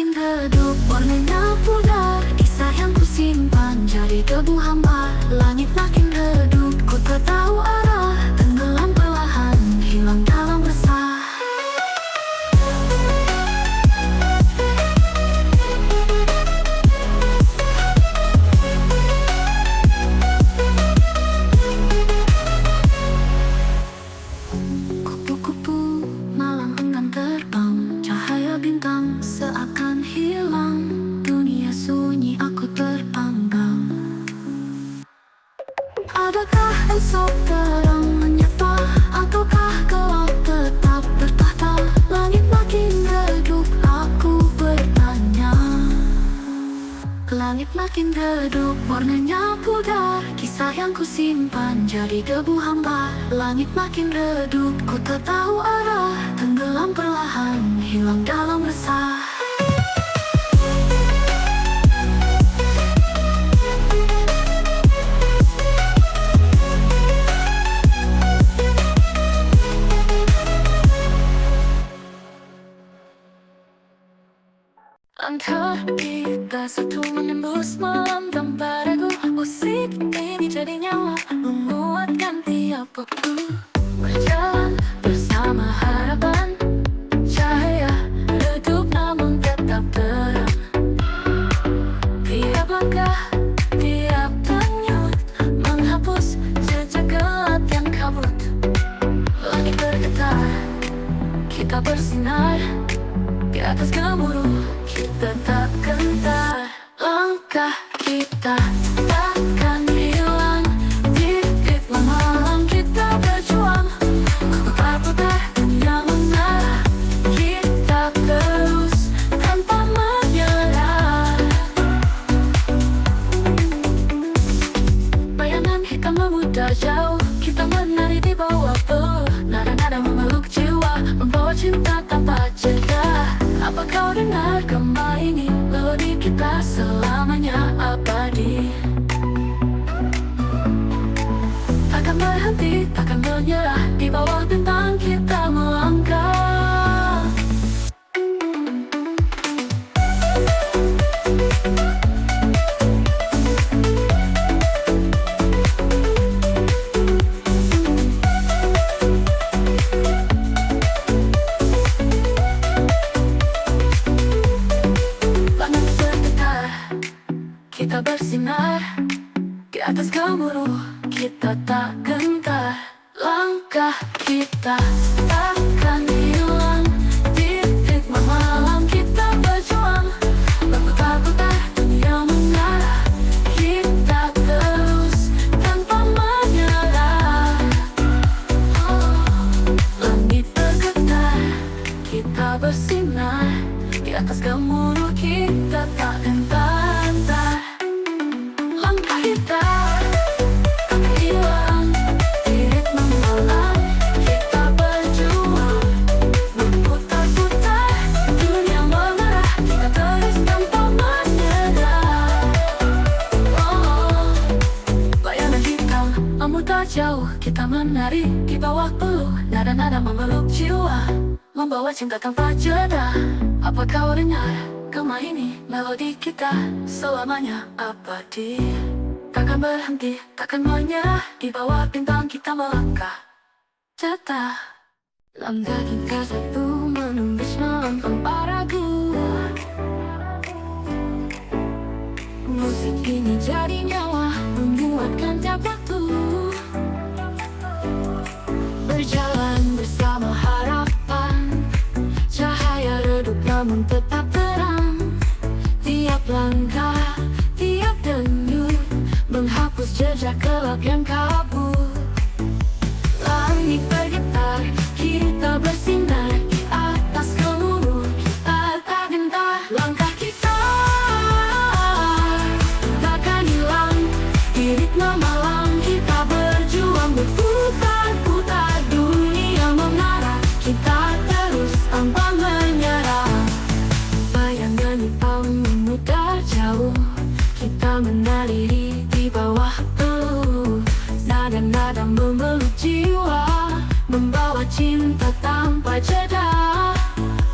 makin redup, warnanya pudar. Kisah yang kusimpan jadi debu hambar. Langit makin redup, ku tak tahu arah. Tenggelam perlahan, hilang dalam resah. Kupu-kupu malam enggan terbang, cahaya bintang seakan hilang. Dunia sunyi, aku terpanggang. Adakah esok terang menyapa, ataukah gelap tetap bertahta? Langit makin redup, aku bertanya. Langit makin redup, warnanya pudar. Kisah yang kusimpan jadi debu hambar. Langit makin redup, ku tak tahu arah. Tenggelam perlahan, hilang dalam resah. Langkah kita satu menembus malam tanpa ragu. Musik ini jadi nyawa menguatkan tiap waktu. Berjalan bersama harapan, cahaya redup namun tetap terang. Tiap langkah, tiap denyut menghapus jejak gelap yang kabut. Langit bergetar, kita bersinar di atas gemuruh. Kita tak gentar, langkah kita takkan hilang. Di ritme malam kita berjuang, putar-putar dunia mengarah. Kita terus tanpa menyerah. Bayangan hitam memudar jauh, kita menari di bawah peluh. Nada-nada memeluk jiwa, membawa cinta tanpa jeda. Apa kau dengar gema ini? Melodi kita selamanya abadi. Takkan berhenti, takkan menyerah. Di bawah bintang kita melangkah. Kita bersinar di atas gemuruh, kita tak gentar. Langkah kita takkan hilang. Di ritme malam kita berjuang, berputar-putar dunia mengarah. Kita terus tanpa menyerah. Langit bergetar, kita bersinar di atas gemuruh, kita tak gentar. Kita tak hilang di ritme malam kita berjuang, berputar-putar dunia mengarah. Kita terus tanpa menyerah. Bayangan hitam memutar jauh, kita menari di bawah peluh. Nada-nada memeluk jiwa, membawa cinta tanpa jeda. Apa kau dengar gema ini? Melodi kita selamanya abadi. Takkan berhenti, takkan menyerah. Di bawah bintang kita melangkah. Jatah langkah kita satu menembus malam tanpa ragu. Musik ini jadi nyawa menguatkan tiap waktu. Berjalan bersama harapan, cahaya redup namun tetap terang. Tiap langkah, tiap denyut menghapus jejak gelap yang kabut. Langit bergetar, kita bersinar di atas gemuruh. Tak gentar, langkah kita takkan hilang. Di ritme malam kita berjuang, berputar-putar dunia mengarah. Kita terus tanpa menyerah. Bayangan hitam memudar jauh, kita menari di bawah peluh. Nada-nada memeluk jiwa, membawa cinta tanpa jeda.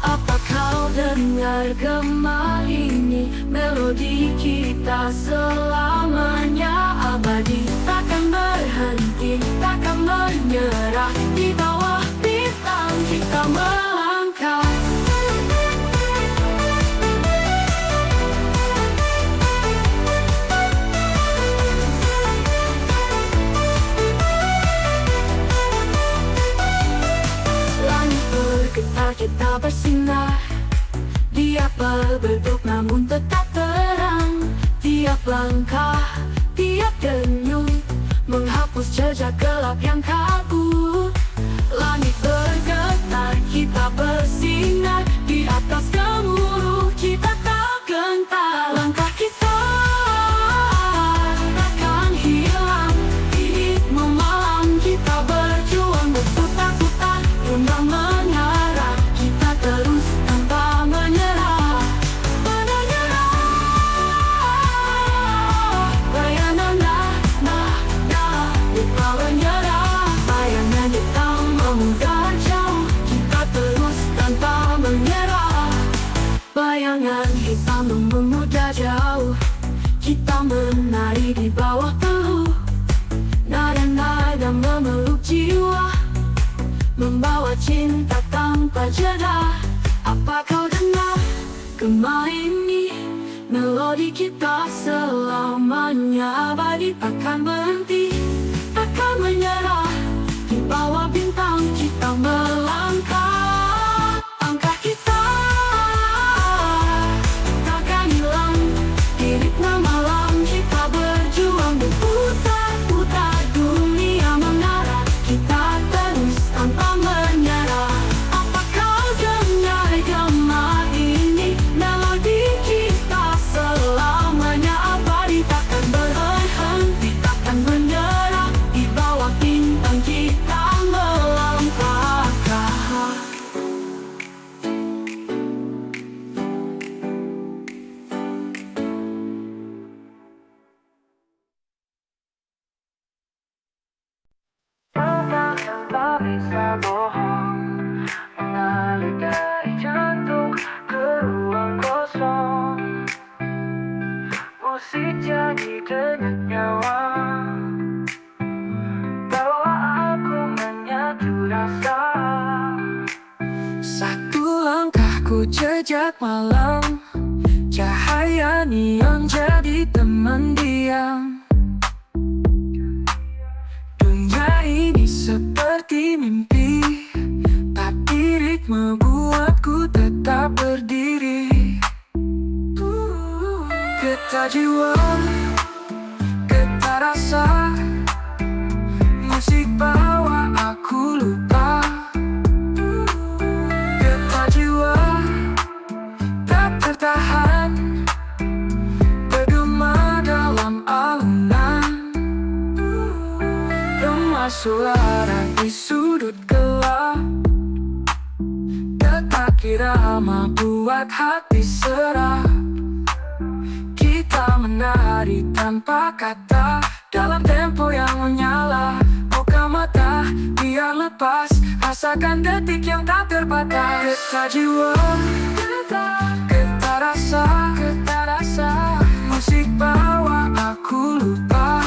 Apa kau dengar gema ini, melodi kita selamanya abadi. Takkan berhenti, takkan menyerah, di bawah bintang kita melangkah. Langit bergetar, kita bersinar. Tiap berbentuk namun tetap terang. Tiap langkah, tiap denyut, menghapus jejak gelap yang kabur. Langit bergetar, kita bersinar. Di atas gemuruh kita tak gentar. Langkah kita takkan hilang. Di malam kita berjuang berputar-putar, undang mengarah. Kita terus tanpa menyerah. Bayangan lupa menyerah. Bayangan hitam memudar jauh, kita terus tanpa menyerah. Bayangan hitam memudar jauh, kita menari di bawah peluh. Nada-nada memeluk jiwa, membawa cinta tanpa jeda. Apa kau dengar gema ini? Melodi kita selamanya abadi. Takkan berhenti, takkan menyerah, di bawah bintang kita melangkah. Langkah kita takkan hilang. Di ritme malam kita berjuang berputar-putar, dunia mengarah. Kita terus tanpa menyerah. Apa kau dengar gema ini? Melodi kita selamanya abadi. Takkan berhenti, takkan menyerah, di bawah bintang kita melangkah. Ombak yang tak bisa bohong, mengalir dari jantung ke ruang kosong. Musik jadi denyut nyawa, bawa aku menyatu rasa. Satu langkahku jejak malam, cahaya neon jadi teman diam. Dunia ini seperti mimpi, tapi ritme buatku tetap berdiri. Getar jiwa, getar rasa, musik bawa aku lupa. Getar jiwa, tak tertahan, bergema dalam alunan. Gema suara di sudut gelap, detak irama buat hati serah. Kita menari tanpa kata, dalam tempo yang menyala. Buka mata, biar lepas, rasakan detik yang tak terbatas. Getar jiwa, getar rasa, musik bawa aku lupa.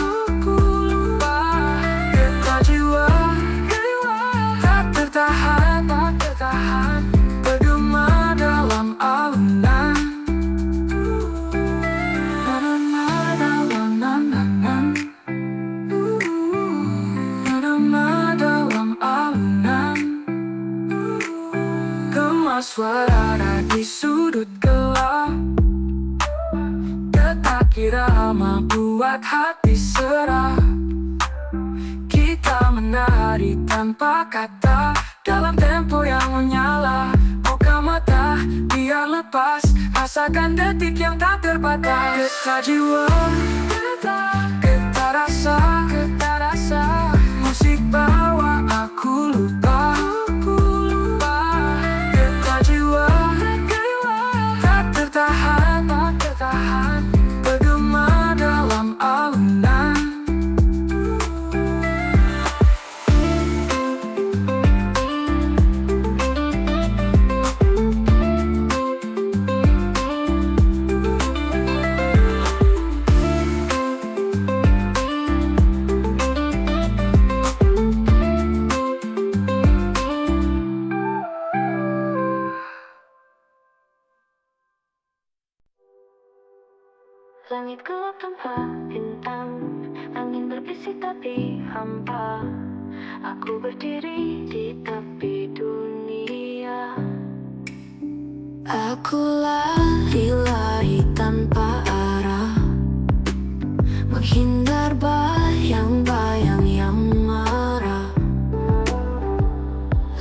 Getar jiwa, tak tertahan, bergema dalam alunan. Suara di sudut gelap, detak irama buat hati serah. Kita menari tanpa kata, dalam tempo yang menyala. Buka mata, biar lepas, rasakan detik yang tak terbatas. Getar jiwa, getar rasa, musik bawa aku lupa. Tertahan, bergema dalam alunan. Langit gelap tanpa bintang, angin berbisik tapi hampa. Aku berdiri di tepi dunia. Aku lari-lari tanpa arah, menghindar bayang-bayang yang marah.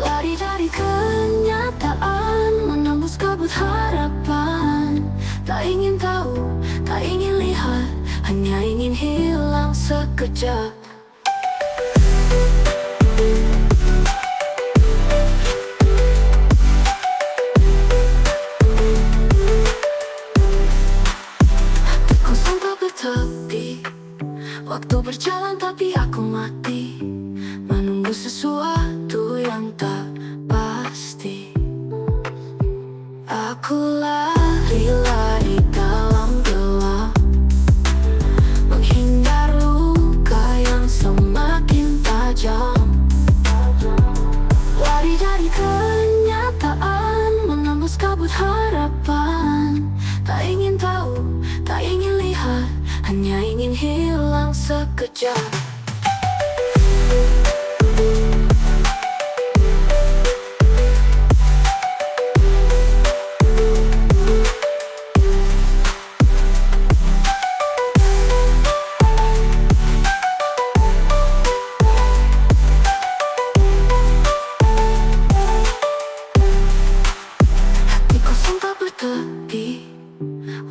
Lari dari kenyataan, menembus kabut harapan. Tak ingin tahu, tak ingin lihat, hanya ingin hilang sekejap. Waktu berjalan tapi aku mati, menunggu sesuatu yang tak pasti. Aku lari-lari dalam gelap, menghindar luka yang semakin tajam. Lari dari kenyataan, menembus kabut harapan. Tak ingin tahu, tak ingin lihat, hanya ingin hilang sekejap. Hati kosong tak bertepi,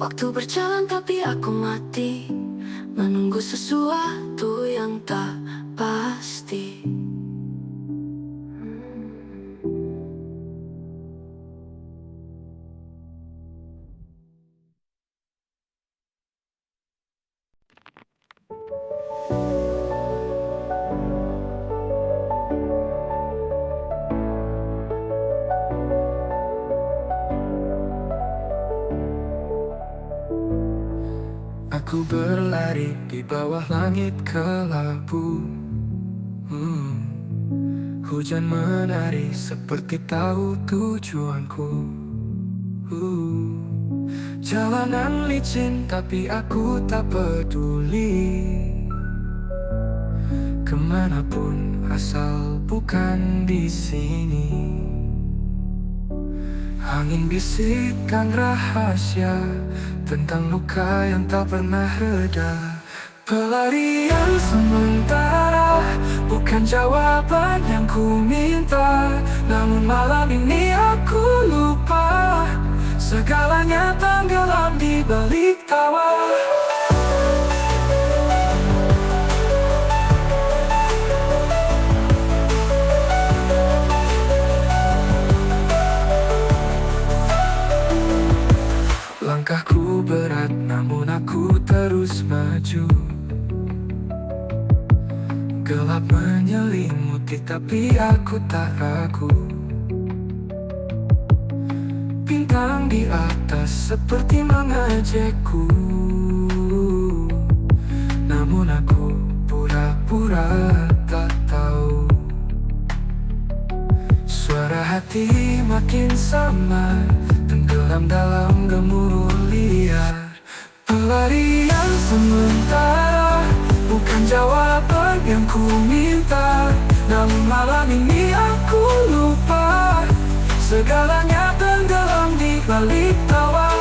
waktu berjalan tapi aku mati, menunggu sesuatu yang tak pasti. Aku berlari di bawah langit kelabu. Hujan menari seperti tahu tujuanku. Jalanan licin tapi aku tak peduli. Kemanapun asal bukan di sini. Angin bisikkan rahasia tentang luka yang tak pernah reda. Pelarian sementara bukan jawaban yang ku minta, namun malam ini aku lupa segalanya tenggelam di balik tawa. Langkahku berat namun aku terus maju. Gelap menyelimuti tapi aku tak ragu. Bintang di atas seperti mengejekku, namun aku pura-pura tak tahu. Suara hati makin samar, tenggelam dalam gemuruh liar. Pelarian sementara bukan jawaban yang ku minta, namun malam ini aku lupa segalanya tenggelam di balik tawa.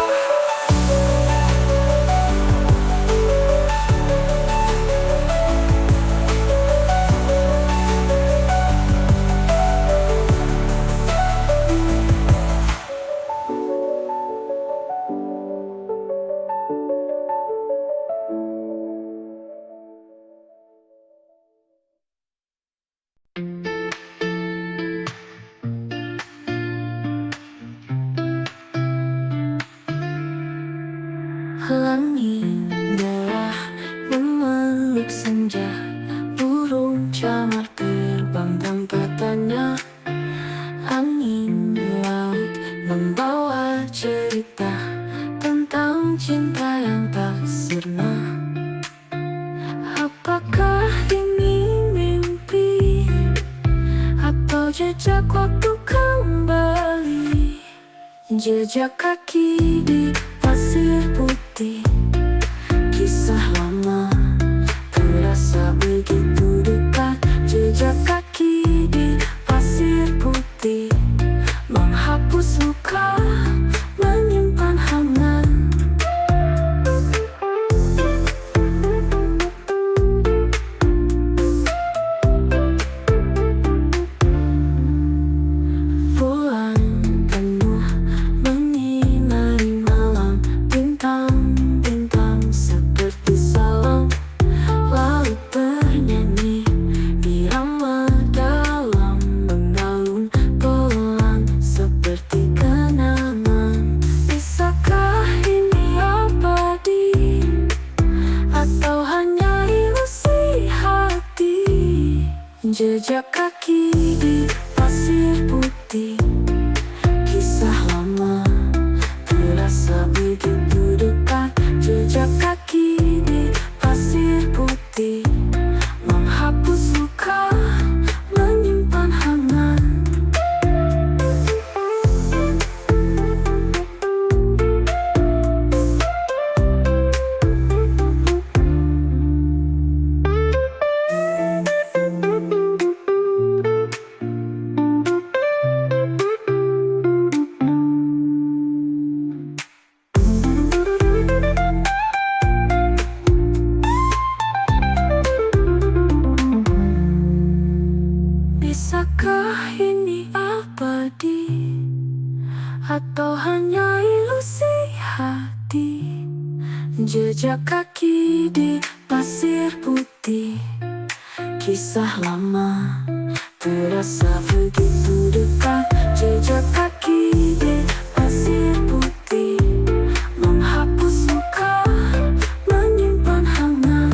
Langit merah memeluk senja, burung camar terbang tanpa tanya. Angin laut membawa cerita tentang cinta yang tak sirna. Apakah ini mimpi atau jejak waktu kembali? Jejak kaki di pasir putih, Jejak kaki di pasir putih, kisah lama terasa begitu dekat. Jejak kaki di pasir putih, menghapus luka, menyimpan hangat. Bisakah ini abadi, atau hanya ilusi hati? Jejak kaki di pasir putih, kisah lama terasa begitu dekat. Jejak kaki di pasir putih, menghapus luka, menyimpan hangat.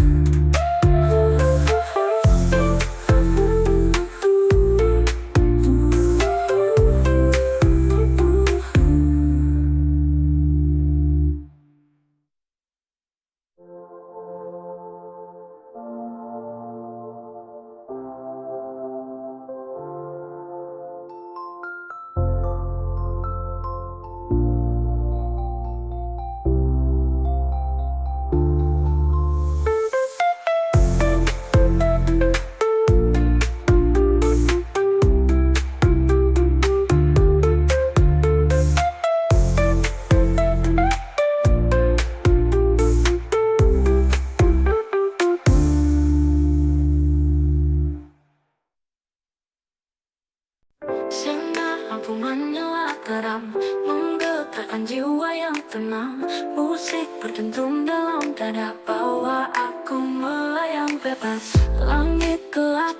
Sinar lampu menyala terang, menggetarkan jiwa yang tenang. Musik berdentum dalam dada, bawa aku melayang bebas. Langit gelap,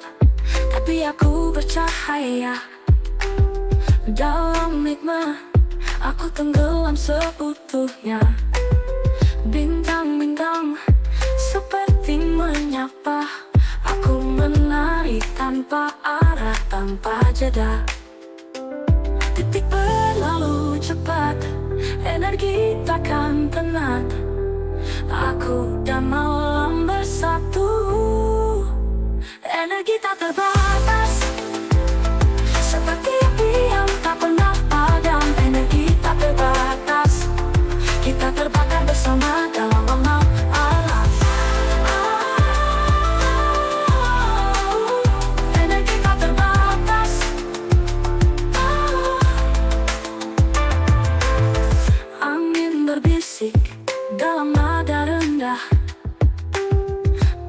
tapi aku bercahaya. Dalam ritme, aku tenggelam seutuhnya. Bintang-bintang seperti menyapa, aku menari tanpa arah, tanpa jeda. Detik berlalu cepat, energi takkan penat. Aku dan malam bersatu, energi tak terbatas. Seperti api yang tak pernah padam, energi tak terbatas. Kita terbakar bersama dalam alam. Energi tak terbatas. Angin berbisik dalam nada rendah,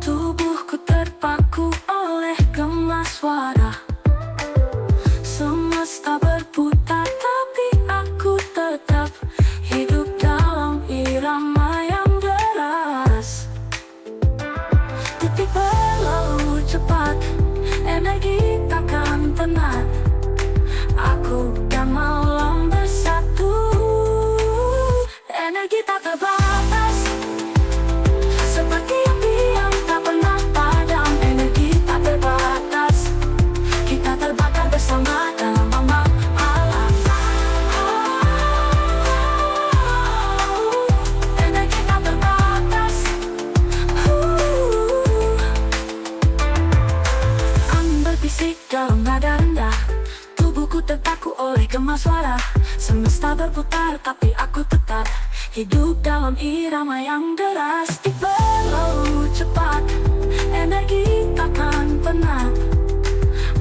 tubuhku terpaku oleh gema suara. Semesta berputar, tapi aku tetap hidup dalam irama yang deras. Detik berlalu cepat, energi takkan penat. Aku dan malam bersatu, energi tak terbatas. Seperti api yang tak pernah padam, energi tak terbatas. Kita terbakar bersama dalam alam. Energi tak terbatas. Angin berbisik dalam nada rendah, tubuhku terpaku oleh gema suara. Semesta berputar, tapi aku tetap hidup dalam irama yang deras. Detik berlalu cepat, energi takkan penat.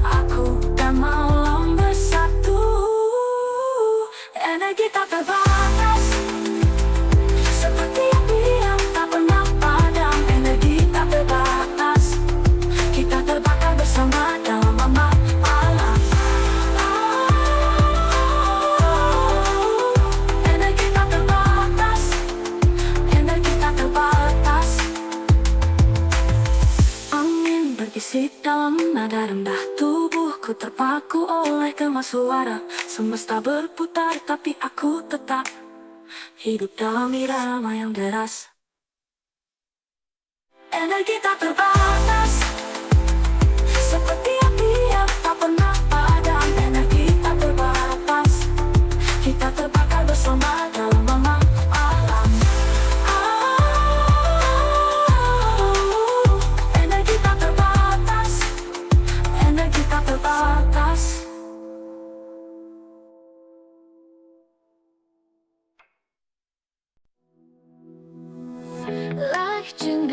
Aku dan malam bersatu, energi tak terbatas. Seperti api yang tak pernah padam, energi tak terbatas. Kita terbakar bersama dalam alam. Energi tak terbatas. Energi tak terbatas. Angin berbisik dalam nada rendah, tubuhku terpaku oleh gema suara. Semesta berputar, tapi aku tetap hidup dalam irama yang deras. Energi tak terbatas. Seperti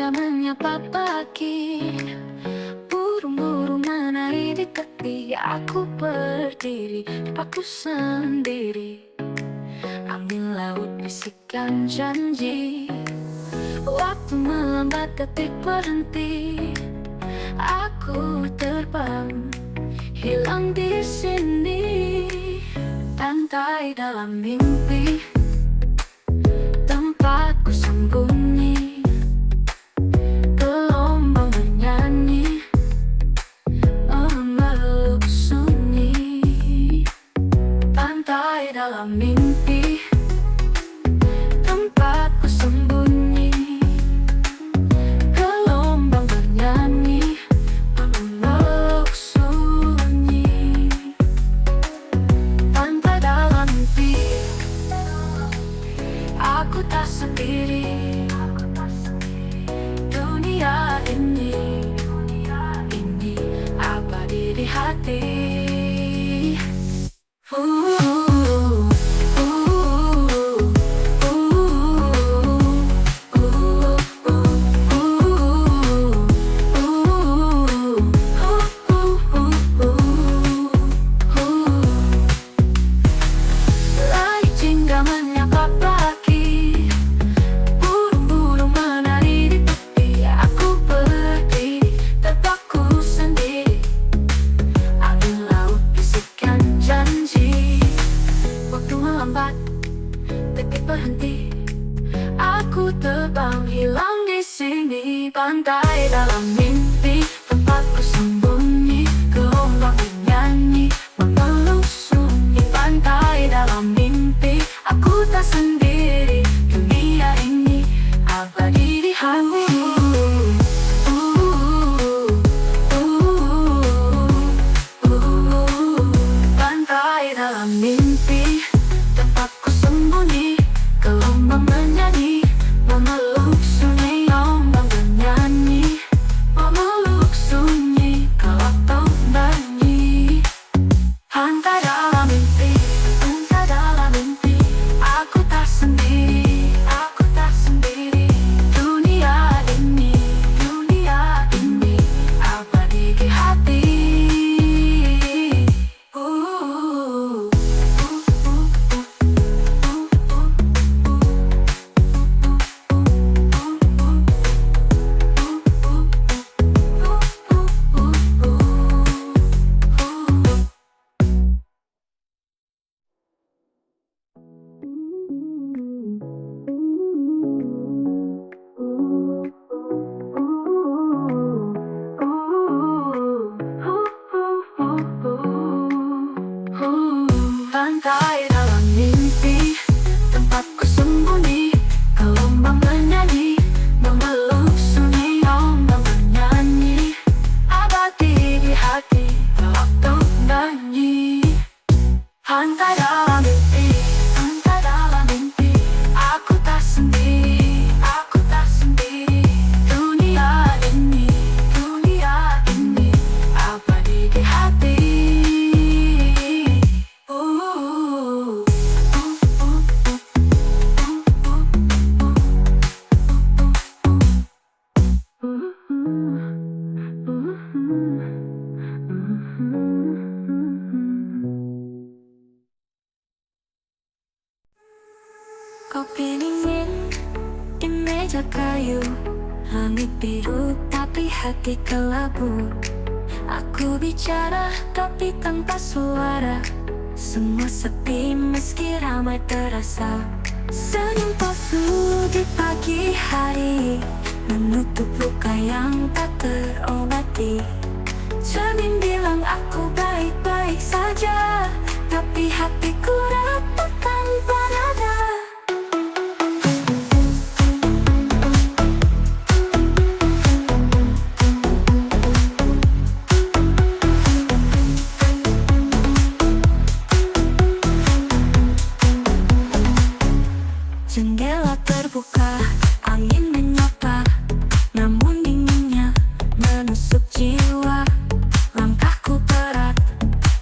jingga menyapa pagi. Burung-burung menari di tepi, aku berdiri di paku sendiri. Angin laut bisikan janji, waktu melambat detik berhenti. Aku terbang, hilang di sini. Pantai dalam mimpi, tempatku sembunyi. Gelombang bernyanyi, memeluk sunyi. Pantai dalam mimpi, tempatku sembunyi. Gelombang bernyanyi, memeluk sunyi. Pantai dalam mimpi, aku tak sendiri. Dunia ini abadi di hati. Langit jingga menyapa pagi, burung-burung menari di tepi. Aku berdiri, terpaku sendiri. Angin laut bisikan janji, waktu melambat, detik berhenti. Aku terbang, hilang di sini. Pantai dalam mimpi, tempatku sembunyi. Gelombang bernyanyi, memeluk sunyi. Pantai dalam mimpi, aku tak sendiri. Dunia ini abadi di hati. Pantai dalam mimpi, tempatku sembunyi. Gelombang bernyanyi, memeluk sunyi. Ombak bernyanyi, memeluk sunyi. Kalau kau nyanyi. Pantai dalam mimpi, pantai dalam mimpi. Aku tak sendiri, aku tak sendiri. Dunia ini abadi di hati. Pantai dalam mimpi, tempatku sembunyi. Gelombang bernyanyi, memeluk sunyi. Ombak bernyanyi, abadi di hati. Waktu nyanyi. Pantai dalam mimpi, pantai dalam mimpi. Aku tak sendiri, aku tak sendiri. Dunia ini abadi di hati. Kopi dingin di meja kayu, langit biru tapi hati kelabu. Aku bicara tapi tanpa suara, semua sepi meski ramai terasa. Senyum palsu di pagi hari, menutup luka yang tak terobati. Cermin bilang aku baik-baik saja, tapi hatiku rapuh tanpa nada. Jendela terbuka, angin menyapa, namun dinginnya menusuk jiwa. Langkahku berat,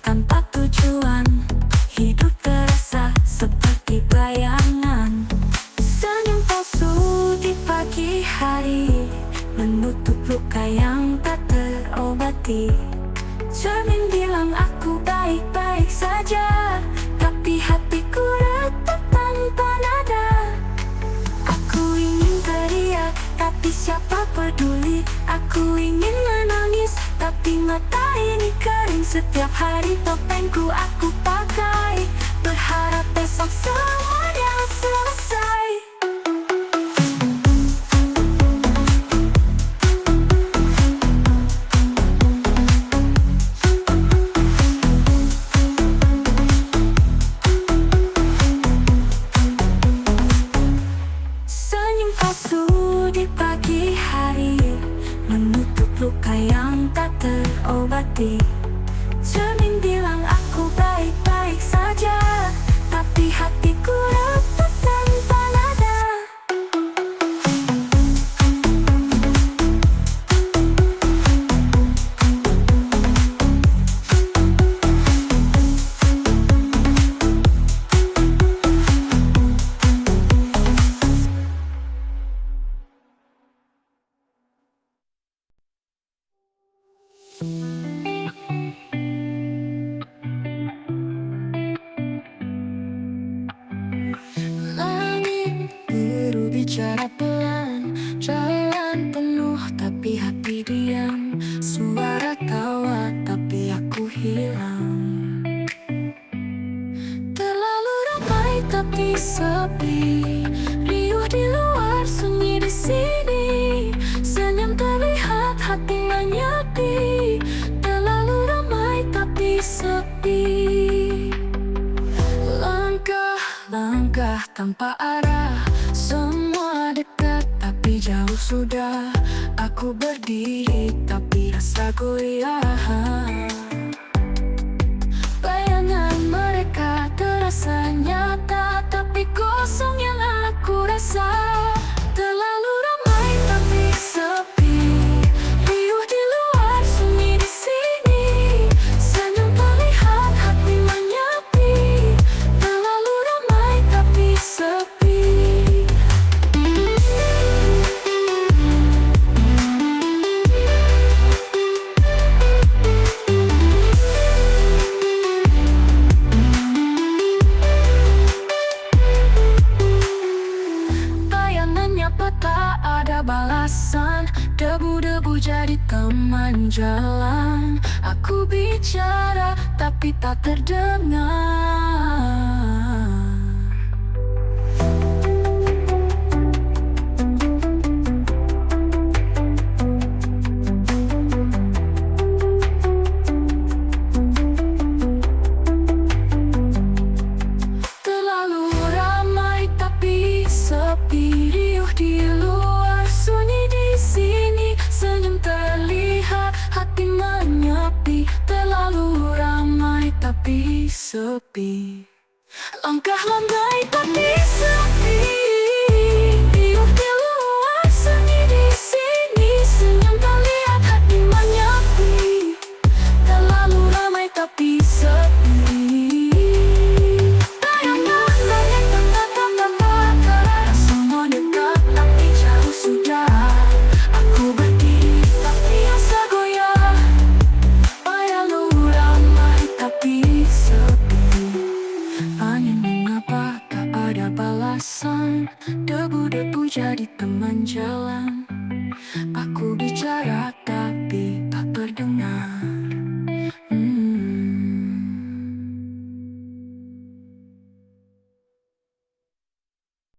tanpa tujuan, hidup terasa mata ini kering. Setiap hari topengku aku pakai, berharap besok semuanya selesai. Senyum palsu di pagi hari menutup luka yang tak terobati. Cermin bilang aku baik-baik saja, tapi hatiku retak tanpa nada. Langit biru bicara pelan, jalan penuh tapi hati diam. Suara tawa tapi aku hilang. Terlalu ramai tapi sepi, riuh di luar sunyi di sini. Senyum terlihat hati menyepi, terlalu ramai tapi sepi. Langkah tanpa arah, semua dekat tapi jauh sudah. Aku berdiri tapi rasa goyah. Bayangan mereka terasa nyata, tapi kosong yang aku rasa. Terlalu ramai tapi sepi, riuh di luar sunyi di sini. Senyum terlihat hati menyepi, terlalu ramai tapi sepi. Bayangannya tak ada balasan, debu-debu jadi teman jalan. Aku bicara tapi tak terdengar. Terlalu ramai tapi sepi, riuh di luar sunyi di sini. Senyum terlihat hati menyepi, terlalu ramai tapi sepi. Langkah lambai tapi sepi, riuh di luar sunyi di sini. Senyum terlihat hati menyepi, terlalu ramai tapi sepi. Debu-debu jadi teman jalan. Aku bicara tapi